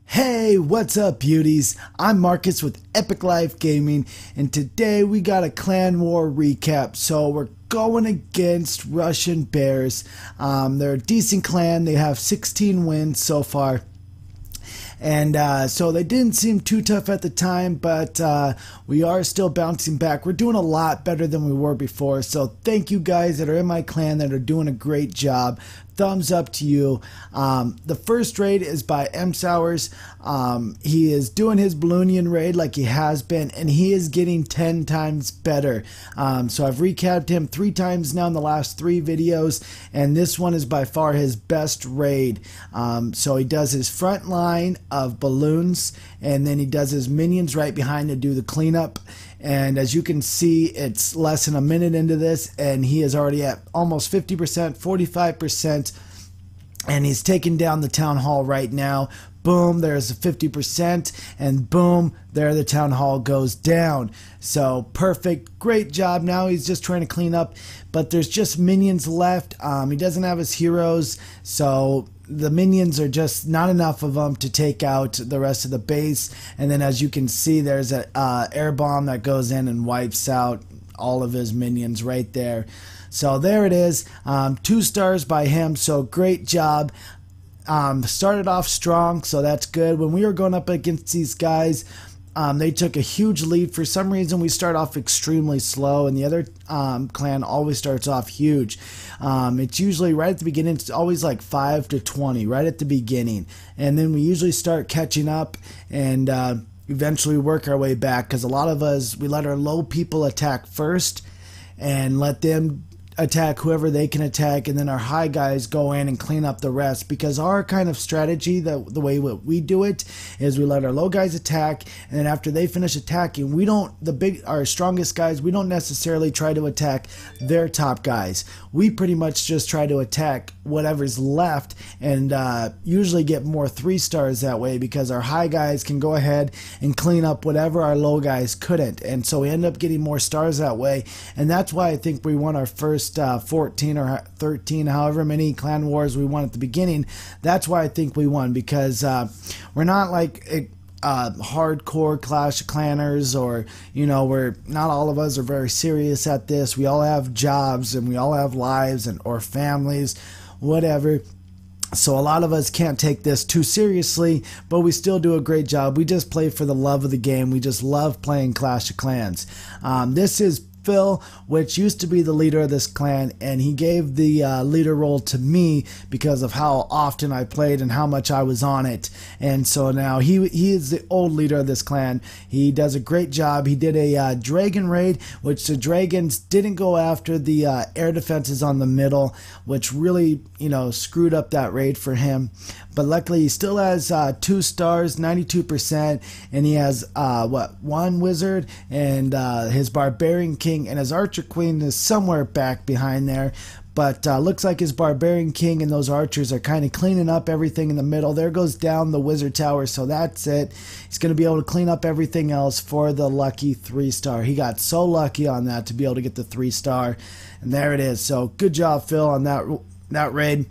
Hey, what's up beauties? I'm Marcus with Epic Life Gaming, and today we got a clan war recap. So we're going against Russian Bears. They're a decent clan. They have 16 wins so far. And so they didn't seem too tough at the time, but we are still bouncing back. We're doing a lot better than we were before. So thank you guys that are in my clan that are doing a great job. Thumbs up to you. The first raid is by M. Sowers. He is doing his Balloonion raid like he has been, and he is getting 10 times better. So I've recapped him 3 times now in the last 3 videos, and this one is by far his best raid. So he does his front line of balloons, and then he does his minions right behind to do the cleanup. And as you can see, it's less than a minute into this, and he is already at almost 50%, 45%, and he's taking down the town hall right now. Boom, there's a 50%, and boom, there the town hall goes down. So perfect, great job. Now he's just trying to clean up, but there's just minions left. He doesn't have his heroes, so the minions are just not enough of them to take out the rest of the base. And then as you can see, there's a air bomb that goes in and wipes out all of his minions right there. So there it is, 2 stars by him, so great job. Started off strong, so that's good. When we were going up against these guys, they took a huge lead. For some reason, we start off extremely slow, and the other clan always starts off huge. It's usually right at the beginning. It's always like 5 to 20 right at the beginning, and then we usually start catching up and eventually work our way back, because a lot of us, we let our low people attack first and let them attack whoever they can attack, and then our high guys go in and clean up the rest. Because our kind of strategy, the way we do it, is we let our low guys attack, and then after they finish attacking, we don't, our strongest guys, we don't necessarily try to attack their top guys. We pretty much just try to attack whatever's left, and usually get more 3 stars that way, because our high guys can go ahead and clean up whatever our low guys couldn't, and so we end up getting more stars that way. And that's why I think we won our first 14 or 13, however many clan wars we won at the beginning. That's why I think we won, because we're not like hardcore Clash of Clanners, or we're not, all of us are very serious at this. We all have jobs, and we all have lives or families, whatever. So a lot of us can't take this too seriously, but we still do a great job. We just play for the love of the game. We just love playing Clash of Clans. This is Phil, which used to be the leader of this clan, and he gave the leader role to me because of how often I played and how much I was on it. And so now he is the old leader of this clan. He does a great job. He did a dragon raid, which the dragons didn't go after the air defenses on the middle, which really screwed up that raid for him. But luckily he still has 2 stars, 92%, and he has 1 wizard and his Barbarian King, and his Archer Quenen is somewhere back behind there. But looks like his Barbarian King and those archers are kind of cleaning up everything in the middle. There goes down the wizard tower, so that's it. He's going to be able to clean up everything else for the lucky 3-star. He got so lucky on that to be able to get the 3-star, and there it is. So good job, Phil, on that raid.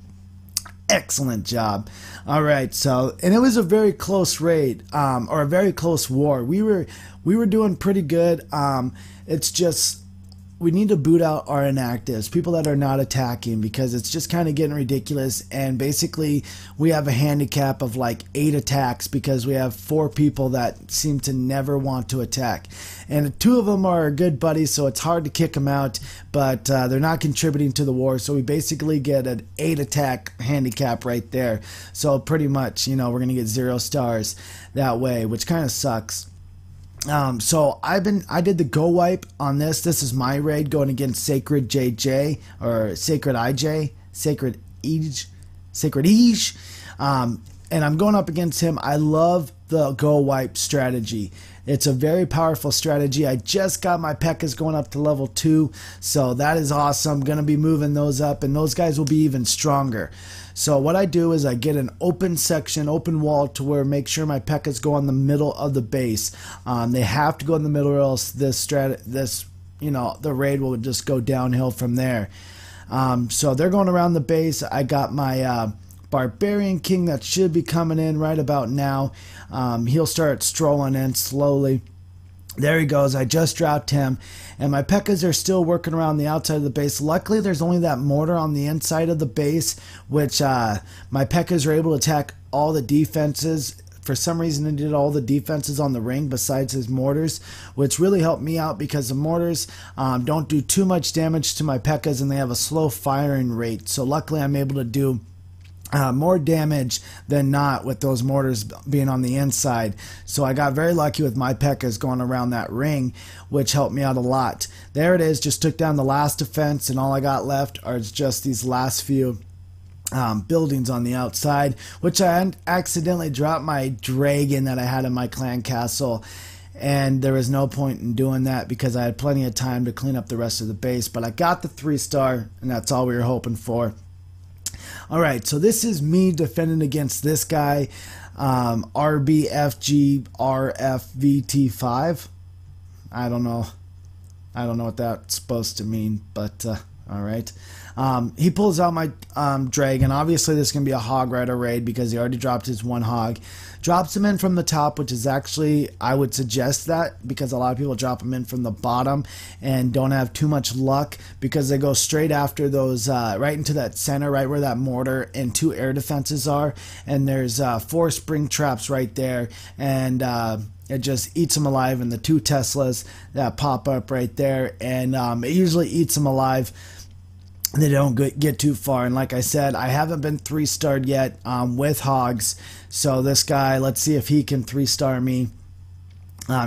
Excellent job. All right, so, and it was a very close raid, or a very close war. We were doing pretty good. It's just, we need to boot out our inactives, people that are not attacking, because it's just kind of getting ridiculous. And basically we have a handicap of like 8 attacks, because we have 4 people that seem to never want to attack, and 2 of them are good buddies, so it's hard to kick them out, but they're not contributing to the war. So we basically get an 8 attack handicap right there. So pretty much, we're gonna get 0 stars that way, which kind of sucks. So I did the GoWiPe on this. This is my raid going against Sacred JJ, or Sacred IJ, Sacred Ej, and I'm going up against him. I love the GoWiPe strategy. It's a very powerful strategy. I just got my P.E.K.K.As going up to level 2, so that is awesome. Going to be moving those up, and those guys will be even stronger. So what I do is I get an open section, open wall, to where make sure my P.E.K.K.As go in the middle of the base. They have to go in the middle, or else this you know, the raid will just go downhill from there. So they're going around the base. I got my Barbarian King that should be coming in right about now. He'll start strolling in slowly. There he goes. I just dropped him. And my P.E.K.K.As are still working around the outside of the base. Luckily, there's only that mortar on the inside of the base, which my P.E.K.K.As are able to attack all the defenses. For some reason, he did all the defenses on the ring besides his mortars, which really helped me out because the mortars don't do too much damage to my P.E.K.K.As, and they have a slow firing rate. So luckily, I'm able to do more damage than not with those mortars being on the inside. So I got very lucky with my P.E.K.K.As going around that ring, which helped me out a lot. There it is, just took down the last defense, and all I got left are just these last few buildings on the outside, which I accidentally dropped my dragon that I had in my clan castle, and there was no point in doing that because I had plenty of time to clean up the rest of the base. But I got the 3-star, and that's all we were hoping for. Alright, so this is me defending against this guy, RBFGRFVT5. I don't know what that's supposed to mean, but alright. He pulls out my dragon. Obviously, this is going to be a Hog Rider raid because he already dropped his one hog. Drops him in from the top, which is actually, I would suggest that because a lot of people drop him in from the bottom and don't have too much luck because they go straight after those, right into that center, right where that mortar and 2 air defenses are. And there's 4 spring traps right there. And it just eats them alive. And the 2 Teslas that pop up right there. And it usually eats them alive. They don't get too far, and like I said, I haven't been 3-starred yet with hogs. So this guy, let's see if he can 3-star me.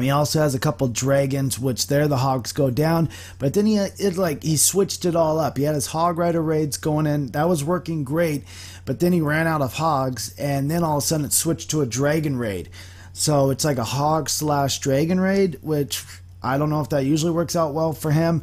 He also has a couple dragons, which there the hogs go down. But then he switched it all up. He had his Hog Rider raids going in. That was working great. But then he ran out of hogs, and then all of a sudden it switched to a dragon raid. So it's like a hog/dragon raid, which I don't know if that usually works out well for him.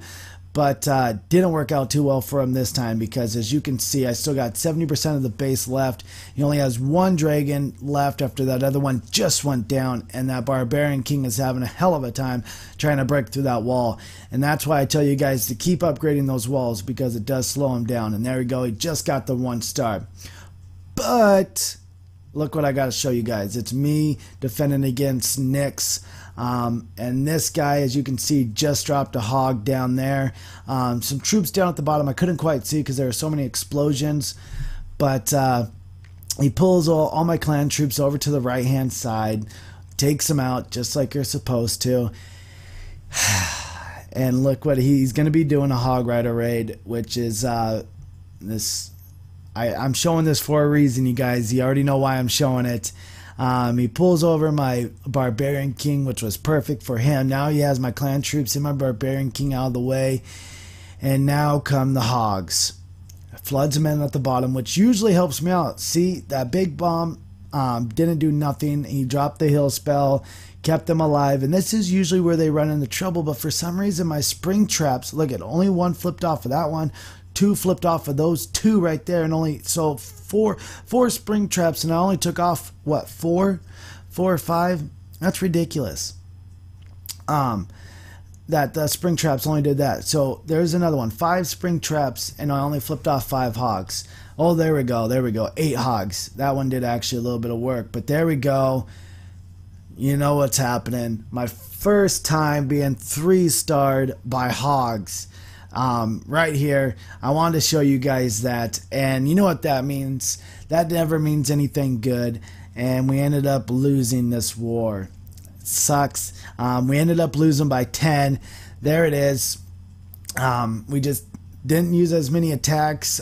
But didn't work out too well for him this time because, as you can see, I still got 70% of the base left. He only has 1 dragon left after that other one just went down, and that Barbarian King is having a hell of a time trying to break through that wall. And that's why I tell you guys to keep upgrading those walls because it does slow him down. And there we go. He just got the 1-star. But look what I got to show you guys. It's me defending against Nyx. And this guy, as you can see, just dropped a hog down there. Some troops down at the bottom I couldn't quite see because there were so many explosions. But he pulls all my clan troops over to the right hand side, takes them out just like you're supposed to. And look what he's going to be doing, a Hog Rider raid, which is this. I'm showing this for a reason, you guys. You already know why I'm showing it. He pulls over my Barbarian King, which was perfect for him. Now he has my clan troops and my Barbarian King out of the way. And now come the hogs. Floods him in at the bottom, which usually helps me out. See, that big bomb didn't do nothing. He dropped the heal spell, kept them alive. And this is usually where they run into trouble. But for some reason, my spring traps, look at, only 1 flipped off of that one. 2 flipped off of those 2 right there, and only so four spring traps, and I only took off what, 4 or 5. That's ridiculous. That the spring traps only did that. So there's another one, 5 spring traps, and I only flipped off 5 hogs. Oh, there we go, 8 hogs. That one did actually a little bit of work, but there we go. You know what's happening. My first time being 3-starred by hogs. Right here, I wanted to show you guys that, and you know what that means. That never means anything good, and we ended up losing this war. It sucks. We ended up losing by 10. There it is. We just didn't use as many attacks.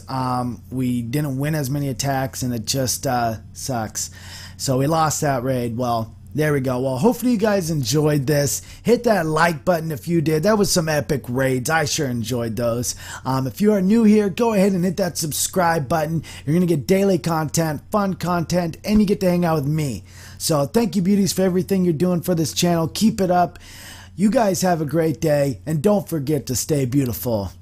We didn't win as many attacks, and it just sucks. So we lost that raid. Well, there we go. Well, hopefully you guys enjoyed this. Hit that like button if you did. That was some epic raids. I sure enjoyed those. If you are new here, go ahead and hit that subscribe button. You're going to get daily content, fun content, and you get to hang out with me. So thank you, beauties, for everything you're doing for this channel. Keep it up. You guys have a great day, and don't forget to stay beautiful.